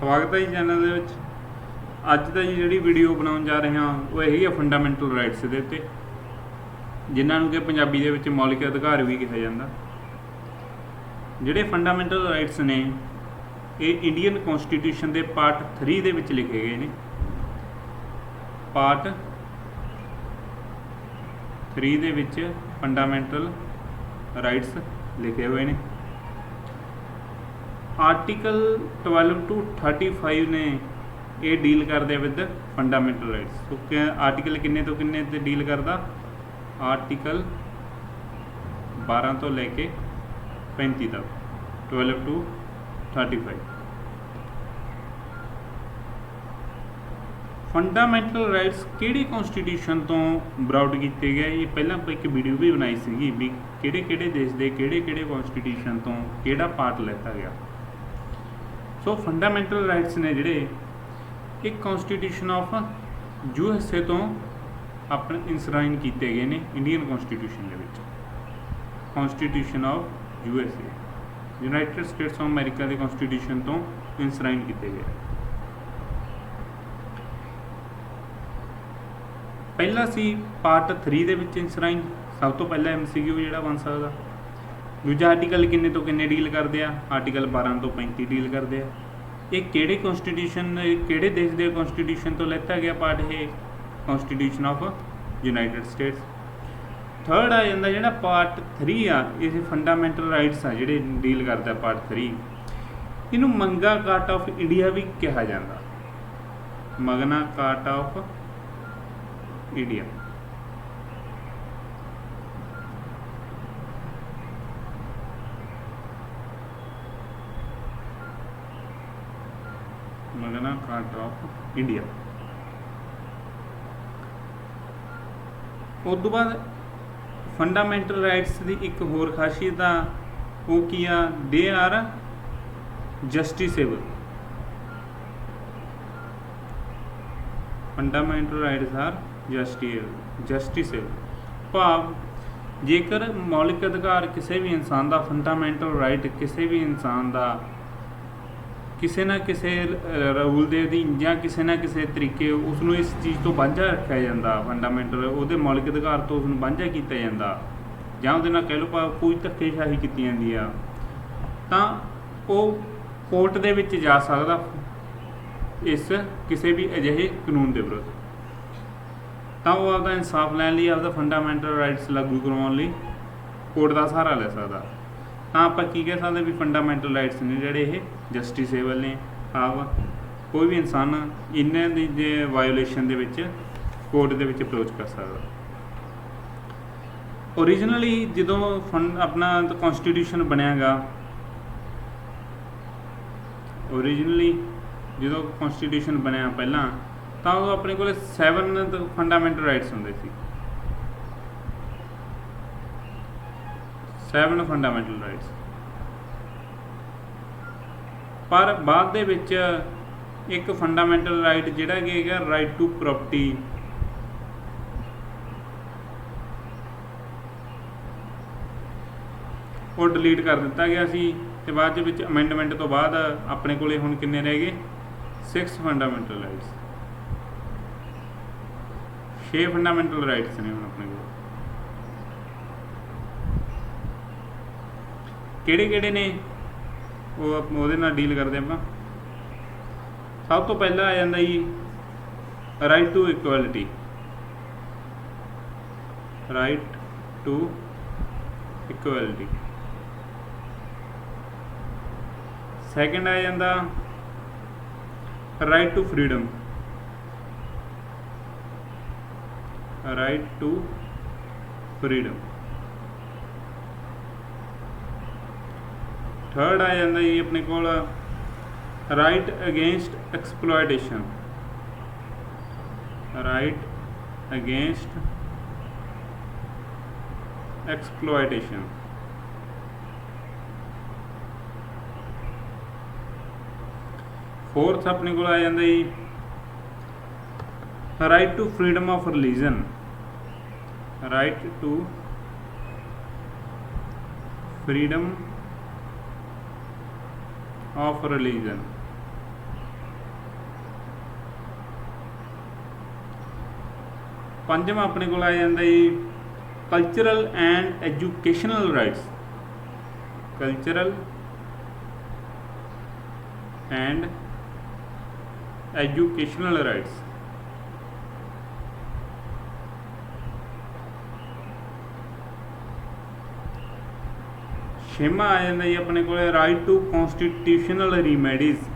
ਸਵਾਗਤ ਹੈ ਜੀ ਚੈਨਲ ਦੇ ਵਿੱਚ। ਅੱਜ ਦਾ ਜੀ ਜਿਹੜੀ ਵੀਡੀਓ ਬਣਾਉਣ ਜਾ ਰਹੇ ਹਾਂ ਉਹ ਇਹੀ ਹੈ ਫੰਡਾਮੈਂਟਲ ਰਾਈਟਸ ਦੇ ਉੱਤੇ, ਜਿਨ੍ਹਾਂ ਨੂੰ ਕਿ ਪੰਜਾਬੀ ਦੇ ਵਿੱਚ ਮੌਲਿਕ ਅਧਿਕਾਰ ਵੀ ਕਿਹਾ ਜਾਂਦਾ। ਜਿਹੜੇ ਫੰਡਾਮੈਂਟਲ ਰਾਈਟਸ ਨੇ ਇਹ ਇੰਡੀਅਨ ਕੌਂਸਟੀਟਿਊਸ਼ਨ ਦੇ ਪਾਰਟ 3 ਦੇ ਵਿੱਚ ਲਿਖੇ ਗਏ ਨੇ। ਪਾਰਟ 3 ਦੇ ਵਿੱਚ ਫੰਡਾਮੈਂਟਲ ਰਾਈਟਸ ਲਿਖੇ ਹੋਏ ਨੇ। ਆਰਟੀਕਲ 12 to 35 ਨੇ ਇਹ ਡੀਲ ਕਰਦੇ with fundamental rights. So article ਕਿੰਨੇ ਤੋਂ ਕਿੰਨੇ ਤੇ ਡੀਲ ਕਰਦਾ? ਆਰਟੀਕਲ 12 ਤੋਂ ਲੈ ਕੇ 35 ਤੱਕ, 12 to 35। ਫੰਡਾਮੈਂਟਲ ਰਾਈਟਸ ਕਿਹੜੀ ਕੌਂਸਟੀਟਿਊਸ਼ਨ ਤੋਂ ਬਰਾਊਟ ਕੀਤੇ ਗਏ? ਇਹ ਪਹਿਲਾਂ ਆਪਾਂ ਇੱਕ ਵੀਡੀਓ ਵੀ ਬਣਾਈ ਸੀਗੀ ਵੀ ਕਿਹੜੇ ਕਿਹੜੇ ਦੇਸ਼ ਦੇ ਕਿਹੜੇ ਕਿਹੜੇ ਕੌਂਸਟੀਟਿਊਸ਼ਨ ਤੋਂ ਕਿਹੜਾ ਪਾਰਟ ਲਿੱਤਾ ਗਿਆ। ਸੋ ਫੰਡਾਮੈਂਟਲ ਰਾਈਟਸ ਨੇ ਜਿਹੜੇ ਇੱਕ ਕੌਂਸਟੀਟਿਊਸ਼ਨ ਆਫ USA ਤੋਂ ਆਪਣੇ ਇਨਸਰਾਈਨ ਕੀਤੇ ਗਏ ਨੇ ਇੰਡੀਅਨ ਕੌਂਸਟੀਟਿਊਸ਼ਨ ਦੇ ਵਿੱਚ। Constitution of USA United States of America ਦੇ ਕੌਂਸਟੀਟਿਊਸ਼ਨ ਤੋਂ ਇਨਸਰਾਈਨ ਕੀਤੇ ਗਏ। ਪਹਿਲਾ ਸੀ ਪਾਰਟ 3 ਦੇ ਵਿੱਚ ਇਨਸਰਾਈਨ, ਸਭ ਤੋਂ ਪਹਿਲਾਂ MCQ ਜਿਹੜਾ ਬਣ ਸਕਦਾ। ਦੂਜਾ ਆਰਟੀਕਲ ਕਿੰਨੇ ਤੋਂ ਕਿੰਨੇ ਡੀਲ ਕਰਦੇ ਆ? ਆਰਟੀਕਲ 12 ਤੋਂ 35 ਡੀਲ ਕਰਦੇ ਆ। ਇਹ ਕਿਹੜੇ ਕੌਂਸਟੀਟਿਊਸ਼ਨ, ਕਿਹੜੇ ਦੇਸ਼ ਦੇ ਕੌਂਸਟੀਟਿਊਸ਼ਨ ਤੋਂ ਲਿੱਤਾ ਗਿਆ ਪਾਰਟ? ਇਹ ਕੌਂਸਟੀਟਿਊਸ਼ਨ ਆਫ ਯੂਨਾਈਟਿਡ ਸਟੇਟਸ। ਥਰਡ ਆ ਜਾਂਦਾ ਜਿਹੜਾ ਪਾਰਟ 3 ਆ, ਇਹ ਫੰਡਾਮੈਂਟਲ ਰਾਈਟਸ ਆ ਜਿਹੜੇ ਡੀਲ ਕਰਦਾ ਪਾਰਟ 3। ਇਹਨੂੰ ਮੰਗਾ ਕਾਰਟਾ ਆਫ ਇੰਡੀਆ ਵੀ ਕਿਹਾ ਜਾਂਦਾ। Magna Carta of India. Magna Carta of India. ਉਸ ਤੋਂ ਬਾਅਦ ਫੰਡਾਮੈਂਟਲ ਰਾਈਟਸ ਦੀ ਇੱਕ ਹੋਰ ਖਾਸੀਅਤ ਆ, ਉਹ ਕੀ ਆ? They are justiciable. Fundamental rights are justiciable ਭਾਵ ਜੇਕਰ ਮੌਲਿਕ ਅਧਿਕਾਰ ਕਿਸੇ ਵੀ ਇਨਸਾਨ ਦਾ, ਫੰਡਾਮੈਂਟਲ ਰਾਈਟ ਕਿਸੇ ਵੀ ਇਨਸਾਨ ਦਾ ਕਿਸੇ ਨਾ ਕਿਸੇ ਰੂਲ ਦੇ ਅਧੀਨ ਜਾਂ ਕਿਸੇ ਨਾ ਕਿਸੇ ਤਰੀਕੇ ਉਸ ਨੂੰ ਇਸ ਚੀਜ਼ ਤੋਂ ਵਾਂਝਾ ਰੱਖਿਆ ਜਾਂਦਾ, ਫੰਡਾਮੈਂਟਲ ਉਹਦੇ ਮੌਲਿਕ ਅਧਿਕਾਰ ਤੋਂ ਉਸ ਨੂੰ ਵਾਂਝਾ ਕੀਤਾ ਜਾਂਦਾ, ਜਾਂ ਉਹਦੇ ਨਾਲ ਕਹਿ ਲਓ ਕੋਈ ਧੱਕੇਸ਼ਾਹੀ ਕੀਤੀ ਜਾਂਦੀ ਆ, ਤਾਂ ਉਹ ਕੋਰਟ ਦੇ ਵਿੱਚ ਜਾ ਸਕਦਾ ਇਸ ਕਿਸੇ ਵੀ ਅਜਿਹੇ ਕਾਨੂੰਨ ਦੇ ਵਿਰੁੱਧ। ਤਾਂ ਉਹ ਆਪਦਾ ਇਨਸਾਫ ਲੈਣ ਲਈ, ਆਪਦਾ ਫੰਡਾਮੈਂਟਲ ਰਾਈਟਸ ਲਾਗੂ ਕਰਵਾਉਣ ਲਈ ਕੋਰਟ ਦਾ ਸਹਾਰਾ ਲੈ ਸਕਦਾ। ਤਾਂ ਆਪਾਂ ਕੀ ਕਹਿ ਸਕਦੇ ਵੀ ਫੰਡਾਮੈਂਟਲ ਰਾਈਟਸ ਨੇ ਜਿਹੜੇ ਇਹ ਜਸਟਿਸੇਬਲ ਨੇ। ਆਪ ਕੋਈ ਵੀ ਇਨਸਾਨ ਇਹਨਾਂ ਦੀ ਜੇ ਵਾਇਓਲੇਸ਼ਨ ਦੇ ਵਿੱਚ ਕੋਰਟ ਦੇ ਵਿੱਚ ਅਪਰੋਚ ਕਰ ਸਕਦਾ। ਓਰੀਜਨਲੀ ਜਦੋਂ ਆਪਣਾ ਕੌਂਸਟੀਟਿਊਸ਼ਨ ਬਣਿਆ ਗਾ, ਓਰੀਜਨਲੀ ਜਦੋਂ ਕੌਂਸਟੀਟਿਊਸ਼ਨ ਬਣਿਆ ਪਹਿਲਾਂ, ਤਾਂ ਉਹ ਆਪਣੇ ਕੋਲ 7 ਫੰਡਾਮੈਂਟਲ ਰਾਈਟਸ ਹੁੰਦੇ ਸੀ। 7 ਫੰਡਾਮੈਂਟਲ ਰਾਈਟਸ। ਪਰ ਬਾਅਦ ਦੇ ਵਿੱਚ ਇੱਕ ਫੰਡਾਮੈਂਟਲ ਰਾਈਟ ਜਿਹੜਾ ਕਿ ਹੈਗਾ ਰਾਈਟ ਟੂ ਪ੍ਰੋਪਰਟੀ, ਉਹ ਡਿਲੀਟ ਕਰ ਦਿੱਤਾ ਗਿਆ ਸੀ। ਤੇ ਬਾਅਦ ਦੇ ਵਿੱਚ ਅਮੈਂਡਮੈਂਟ ਤੋਂ ਬਾਅਦ ਆਪਣੇ ਕੋਲੇ ਹੁਣ ਕਿੰਨੇ ਰਹਿ ਗਏ? 6 ਫੰਡਾਮੈਂਟਲ ਰਾਈਟਸ। 6 ਫੰਡਾਮੈਂਟਲ ਰਾਈਟਸ ਨੇ ਹੁਣ ਆਪਣੇ ਕੋਲ। ਕਿਹੜੇ ਕਿਹੜੇ ਨੇ ਉਹ ਉਹਦੇ ਨਾਲ ਡੀਲ ਕਰਦੇ ਆਪਾਂ। ਸਭ ਤੋਂ ਪਹਿਲਾਂ ਆ ਜਾਂਦਾ ਜੀ right to equality. Right to equality. Second ਆ ਜਾਂਦਾ right to freedom. Right to freedom. Third ਆ ਜਾਂਦਾ ਜੀ ਆਪਣੇ ਕੋਲ right against exploitation. Right against exploitation. Fourth ਆਪਣੇ ਕੋਲ ਆ ਜਾਂਦਾ ਜੀ right to freedom of religion. Right to freedom of religion। पंजवां अपने को आ जाता जी cultural and educational rights. Cultural and educational rights. छेवां आ जाता जी अपने को right to constitutional रीमैडीज।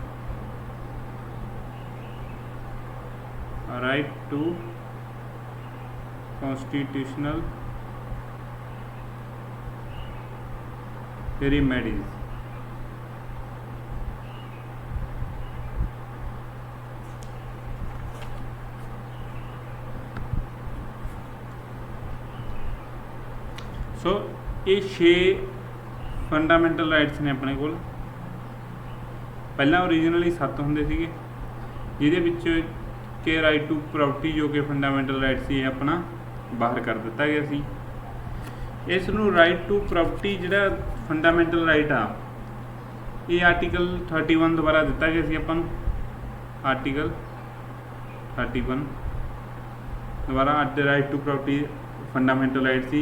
Right to constitutional remedies. So ये 6 फंडामेंटल राइट्स ने अपने को। पहला ओरिजिनली 7 होंदे सीगे जिहदे विच के राइट टू प्रॉपर्टी जो कि फंडामेंटल राइट सी अपना बाहर कर दिता गया सी। इस नूं राइट टू प्रॉपर्टी जिहड़ा फंडामेंटल राइट आ ये आर्टिकल 31 द्वारा दिता गया सी अपन। आर्टिकल 31 द्वारा right to property fundamental right सी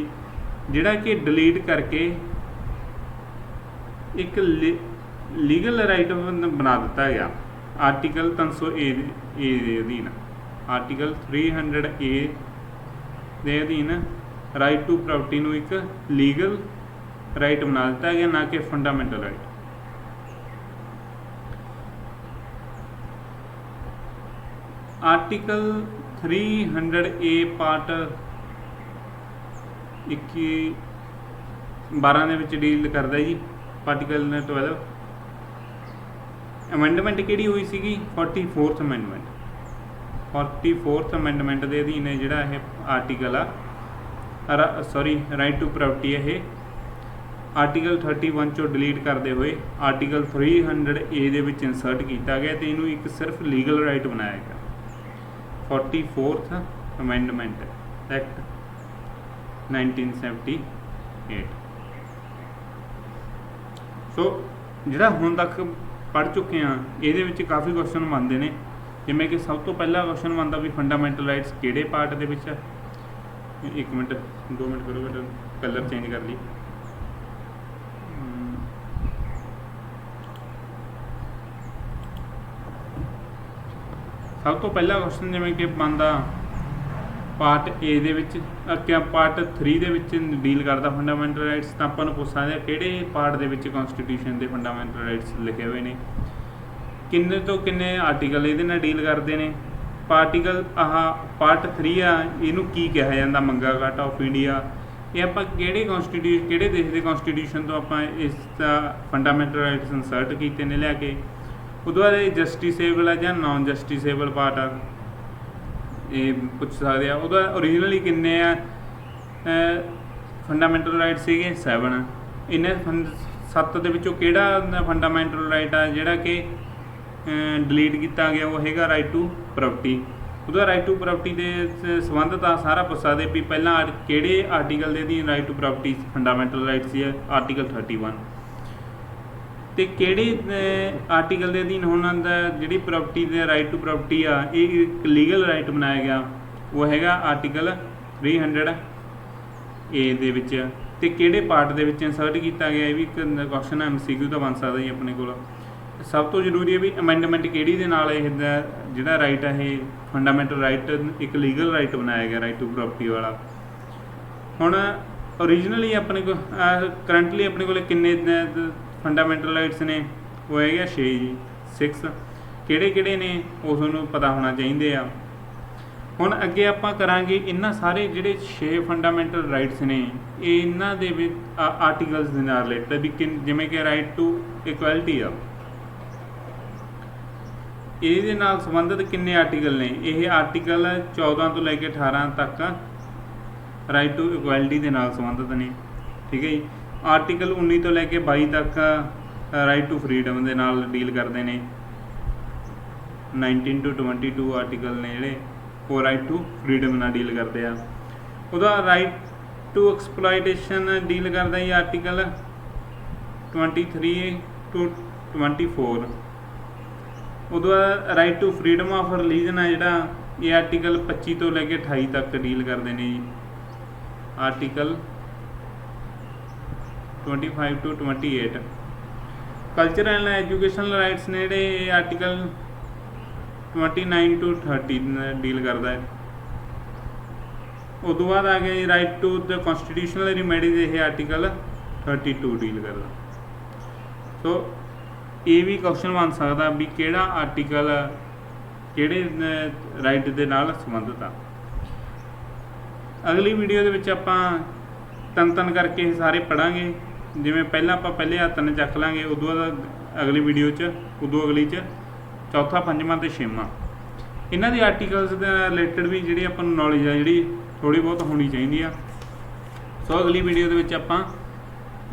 जिहड़ा कि डिलीट करके एक लीगल राइट बना दिता गया आर्टिकल 300 ए के अधीन। आर्टिकल 300 ए के अधीन राइट टू प्रॉपर्टी नूं एक लीगल राइट बना दिता गया, ना कि फंडामेंटल राइट। आर्टिकल 300 ए पार्ट 12 ਦੇ ਵਿੱਚ ਡੀਲ ਕਰਦਾ ਜੀ। ਆਰਟੀਕਲ 12 ਅਮੈਂਡਮੈਂਟ ਕਿਹੜੀ ਹੋਈ ਸੀਗੀ 44th ਅਮੈਂਡਮੈਂਟ। 44th ਅਮੈਂਡਮੈਂਟ ਦੇ ਅਧੀਨ ਜਿਹੜਾ ਇਹ ਆਰਟੀਕਲ ਆ ਸੌਰੀ ਰਾਈਟ ਟੂ ਪ੍ਰਾਪਰਟੀ ਇਹ ਆਰਟੀਕਲ 31 ਚੋਂ ਡਿਲੀਟ ਕਰਦੇ ਹੋਏ ਆਰਟੀਕਲ 300 ਏ ਦੇ ਵਿੱਚ ਇਨਸਰਟ ਕੀਤਾ ਗਿਆ ਤੇ ਇਹਨੂੰ ਇੱਕ ਸਿਰਫ ਲੀਗਲ ਰਾਈਟ ਬਣਾਇਆ ਗਿਆ। 44th amendment act 1978। ਸੋ ਜਿਹੜਾ ਹੁਣ ਤੱਕ ਪੜ੍ਹ ਚੁੱਕੇ ਹਾਂ ਇਹਦੇ ਵਿੱਚ ਕਾਫੀ ਕੁਐਸਚਨ ਬਣਦੇ ਨੇ, ਜਿਵੇਂ ਕਿ ਸਭ ਤੋਂ ਪਹਿਲਾ ਕੁਐਸਚਨ ਬਣਦਾ ਵੀ ਫੰਡਾਮੈਂਟਲ ਰਾਈਟਸ ਕਿਹੜੇ ਪਾਰਟ ਦੇ ਵਿੱਚ ਆ। 1 ਮਿੰਟ 2 ਮਿੰਟ ਕਰੋ ਬੇਟਾ, ਕਲਰ ਚੇਂਜ ਕਰ ਲਈ। ਸਭ ਤੋਂ ਪਹਿਲਾ ਕੁਐਸਚਨ ਜਿਵੇਂ ਕਿ ਬਣਦਾ ਪਾਰਟ ਏ ਦੇ ਵਿੱਚ ਅੱਗੇ ਪਾਰਟ 3 ਦੇ ਵਿੱਚ ਡੀਲ ਕਰਦਾ ਫੰਡਾਮੈਂਟਲ ਰਾਈਟਸ। ਤਾਂ ਆਪਾਂ ਨੂੰ ਪੁੱਛ ਸਕਦੇ ਕਿਹੜੇ ਪਾਰਟ ਦੇ ਵਿੱਚ ਕਨਸਟੀਟਿਊਸ਼ਨ ਦੇ ਫੰਡਾਮੈਂਟਲ ਰਾਈਟਸ ਲਿਖੇ ਹੋਏ ਨੇ, ਕਿੰਨੇ ਤੋਂ ਕਿੰਨੇ ਆਰਟੀਕਲ ਇਹਦੇ ਨਾਲ ਡੀਲ ਕਰਦੇ ਨੇ। ਪਾਰਟੀਕਲ ਪਾਰਟ 3 ਆ ਇਹਨੂੰ ਕੀ ਕਿਹਾ ਜਾਂਦਾ ਮੰਗਾ ਘਾਟ ਆਫ ਇੰਡੀਆ। ਇਹ ਆਪਾਂ ਕਿਹੜੇ ਦੇਸ਼ ਦੇ ਕਨਸਟੀਟਿਊਸ਼ਨ ਤੋਂ ਆਪਾਂ ਇਸ ਦਾ ਫੰਡਾਮੈਂਟਲ ਰਾਈਟਸ ਇਨਸਰਟ ਕੀਤੇ ਨੇ ਲਿਆ ਕੇ। ਉਹਦੇ ਬਾਅਦ ਇਹ ਜਸਟਿਸੇਬਲ ਆ ਜਾਂ ਨਾਨ ਜਸਟਿਸੇਬਲ ਪਾਰਟ ਆ ਇਹ ਪੁੱਛ ਸਕਦੇ ਆ। ਉਹਦਾ ਓਰੀਜਨਲੀ ਕਿੰਨੇ ਆ ਫੰਡਾਮੈਂਟਲ ਰਾਈਟ ਸੀਗੇ 7। ਇਹਨੇ 7 ਦੇ ਵਿੱਚੋਂ ਕਿਹੜਾ ਫੰਡਾਮੈਂਟਲ ਰਾਈਟ ਆ ਜਿਹੜਾ ਕਿ ਡਿਲੀਟ ਕੀਤਾ ਗਿਆ ਉਹ ਹੈਗਾ ਰਾਈਟ ਟੂ ਪ੍ਰਾਪਰਟੀ। ਉਹਦਾ ਰਾਈਟ ਟੂ ਪ੍ਰਾਪਰਟੀ ਦੇ ਸੰਬੰਧਤ ਆ ਸਾਰਾ ਪੁੱਛ ਸਕਦੇ ਵੀ ਪਹਿਲਾਂ ਕਿਹੜੇ ਆਰਟੀਕਲ ਦੇ ਅਧੀਨ right to property fundamental right ਸੀ ਆਰਟੀਕਲ 31 ਤੇ ਕਿਹੜੇ ਆਰਟੀਕਲ ਦੇ ਅਧੀਨ ਹੁਣ ਦਾ ਜਿਹੜੀ ਪ੍ਰਾਪਰਟੀ ਦੇ ਰਾਈਟ ਟੂ ਪ੍ਰਾਪਰਟੀ ਆ ਇਹ ਇੱਕ ਲੀਗਲ ਰਾਈਟ ਬਣਾਇਆ ਗਿਆ ਉਹ ਹੈਗਾ ਆਰਟੀਕਲ 300 ਏ ਦੇ ਵਿੱਚ। ਤੇ ਕਿਹੜੇ ਪਾਰਟ ਦੇ ਵਿੱਚ ਇਨਸਰਟ ਕੀਤਾ ਗਿਆ ਇਹ ਵੀ ਇੱਕ ਕੁਐਸਚਨ MCQ ਦਾ ਬਣ ਸਕਦਾ ਜੀ ਆਪਣੇ ਕੋਲ। ਸਭ ਤੋਂ ਜ਼ਰੂਰੀ ਹੈ ਵੀ ਅਮੈਂਡਮੈਂਟ ਕਿਹੜੀ ਦੇ ਨਾਲ ਇਹ ਜਿਹੜਾ ਰਾਈਟ ਆ ਇਹ ਫੰਡਾਮੈਂਟਲ ਰਾਈਟ ਇੱਕ ਲੀਗਲ ਰਾਈਟ ਬਣਾਇਆ ਗਿਆ ਰਾਈਟ ਟੂ ਪ੍ਰਾਪਰਟੀ ਵਾਲਾ। ਹੁਣ ਓਰੀਜਨਲੀ ਆਪਣੇ ਕੋਲ ਕਰੰਟਲੀ ਆਪਣੇ ਕੋਲ ਕਿੰਨੇ ਫੰਡਾਮੈਂਟਲ ਰਾਈਟਸ ਨੇ ਉਹ ਹੈਗਾ 6 ਜੀ 6। ਕਿਹੜੇ ਨੇ ਉਹ ਤੁਹਾਨੂੰ ਪਤਾ ਹੋਣਾ ਚਾਹੀਦੇ ਆ। ਹੁਣ ਅੱਗੇ ਆਪਾਂ ਕਰਾਂਗੇ ਇਹਨਾਂ ਸਾਰੇ ਜਿਹੜੇ 6 ਫੰਡਾਮੈਂਟਲ ਰਾਈਟਸ ਨੇ ਇਹ ਇਹਨਾਂ ਦੇ ਵਿੱਚ ਆਰਟੀਕਲਸ ਦੇ ਨਾਲ ਰਿਲੇਟਡ ਵੀ ਜਿਵੇਂ ਕਿ ਰਾਈਟ ਟੂ ਇਕੁਐਲਿਟੀ ਆ ਇਹਦੇ ਨਾਲ ਸੰਬੰਧਿਤ ਕਿੰਨੇ ਆਰਟੀਕਲ ਨੇ। ਇਹ ਆਰਟੀਕਲ 14 ਤੋਂ ਲੈ ਕੇ 18 ਤੱਕ ਰਾਈਟ ਟੂ ਇਕੁਐਲਿਟੀ ਦੇ ਨਾਲ ਸੰਬੰਧਿਤ ਨੇ, ਠੀਕ ਹੈ ਜੀ। ਆਰਟੀਕਲ 19 ਤੋਂ ਲੈ ਕੇ 22 ਤੱਕ ਰਾਈਟ ਟੂ ਫਰੀडम ਦੇ ਨਾਲ ਡੀਲ ਕਰਦੇ ਨੇ। 19 to 22 ਆਰਟੀਕਲ ਨੇ ਜਿਹੜੇ ਉਹ ਰਾਈਟ ਟੂ ਫਰੀडम ਨਾਲ ਡੀਲ ਕਰਦੇ ਆ। ਉਹਦਾ ਰਾਈਟ ਟੂ ਐਕਸਪਲੋਇਟੇਸ਼ਨ ਡੀਲ ਕਰਦਾ ਜੀ ਆਰਟੀਕਲ 23 to 24। ਉਹਦਾ right to freedom of religion ਆ ਜਿਹੜਾ ये आर्टिकल 25 तो लैके 28 तक डील करते हैं जी। Article 25 to 28 culture and educational rights ने जिहड़े आर्टिकल 29 to 30 डील करता है। उस तो बाद आ गया right to the constitutional remedies, ये आर्टिकल 32 डील करता। सो ये भी क्वेश्चन बन सकता भी किहड़ा आर्टिकल किहड़े राइट दे नाल संबंधित आ। अगली वीडियो दे विच आपां तन करके सारे पढ़ांगे, जिवें पहलां आपां पहले आ 3 चक लांगे, उदों बाद अगली वीडियो उदों अगली चौथा, पंजवां ते छेवां इन्हां दी आर्टिकल्स दे रिलेटेड भी जिहड़ी आपां नूं नॉलेज आ जिहड़ी थोड़ी बहुत होनी चाहिए। सो अगली वीडियो दे विच आपां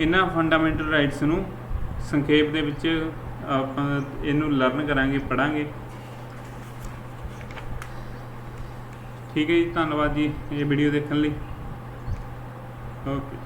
इन्हां फंडामेंटल राइट्स नूं संखेप दे विच आपां इहनूं लर्न करांगे, पढ़ांगे। ठीक है जी, धन्नवाद जी ये वीडियो देखने लई। ओके।